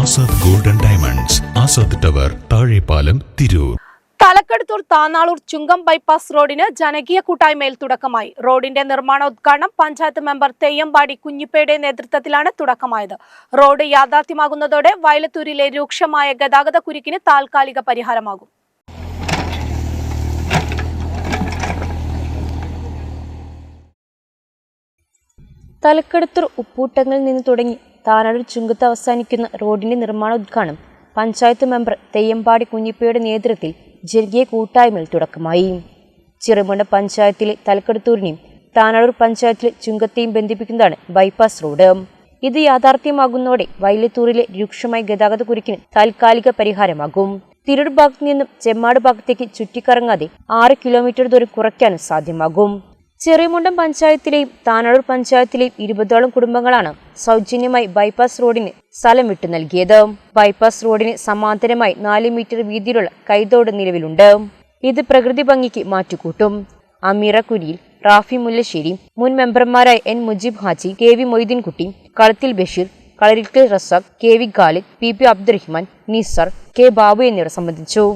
Azad golden diamonds, Azad tower, Thazhepalam, Tirur. Thalakkaduthur Tanalur Chungam bypass റോഡിന് ജനകീയ കൂട്ടായ്മയിൽ തുടക്കമായി. റോഡിന്റെ നിർമ്മാണോദ്ഘാടനം പഞ്ചായത്ത് മെമ്പർ തെയ്യമ്പാടി കുഞ്ഞിപ്പയുടെ നേതൃത്വത്തിലാണ് തുടക്കമായത്. റോഡ് യാഥാർത്ഥ്യമാകുന്നതോടെ വയലത്തൂരിലെ രൂക്ഷമായ ഗതാഗത കുരുക്കിന് താൽക്കാലിക പരിഹാരമാകും. തലക്കെടുത്തൂർ ഉപ്പൂട്ടങ്ങളിൽ നിന്ന് തുടങ്ങി താനാളൂർ ചുങ്കത്ത് അവസാനിക്കുന്ന റോഡിന്റെ നിർമ്മാണോദ്ഘാടനം പഞ്ചായത്ത് മെമ്പർ തെയ്യമ്പാടി കുഞ്ഞിപ്പയുടെ നേതൃത്വത്തിൽ ജനകീയ കൂട്ടായ്മയിൽ തുടക്കമായി. ചിറമുണ്ട പഞ്ചായത്തിലെ തലക്കെടുത്തൂരിനെയും താനാളൂർ പഞ്ചായത്തിലെ ചുങ്കത്തെയും ബന്ധിപ്പിക്കുന്നതാണ് ബൈപ്പാസ് റോഡ്. ഇത് യാഥാർത്ഥ്യമാകുന്നതോടെ വയലത്തൂരിലെ രൂക്ഷമായ ഗതാഗത കുരുക്കിന് താൽക്കാലിക പരിഹാരമാകും. തിരൂർ ഭാഗത്തു നിന്നും ചെമ്മാട് ഭാഗത്തേക്ക് ചുറ്റിക്കറങ്ങാതെ 6 കിലോമീറ്റർ ദൂരം കുറയ്ക്കാനും സാധ്യമാകും. ചെറിയമുണ്ടം പഞ്ചായത്തിലെയും താനാളൂർ പഞ്ചായത്തിലെയും 20ഓളം കുടുംബങ്ങളാണ് സൗജന്യമായി ബൈപ്പാസ് റോഡിന് സ്ഥലം വിട്ടു നൽകിയത്. ബൈപ്പാസ് റോഡിന് സമാന്തരമായി 4 മീറ്റർ വീതിയിലുള്ള കൈതോട് നിലവിലുണ്ട്. ഇത് പ്രകൃതി ഭംഗിക്ക് മാറ്റുകൂട്ടും. അമീറ കുരിയിൽ, റാഫി മുല്ലശ്ശേരി, മുൻ മെമ്പർമാരായ N Mujeeb Haji, K V Moideenkutty, Kalathil Basheer, Kalarikkal Razak, K V Khalid, P P Abdurahman, Nisar, K Babu എന്നിവർ സംബന്ധിച്ചു.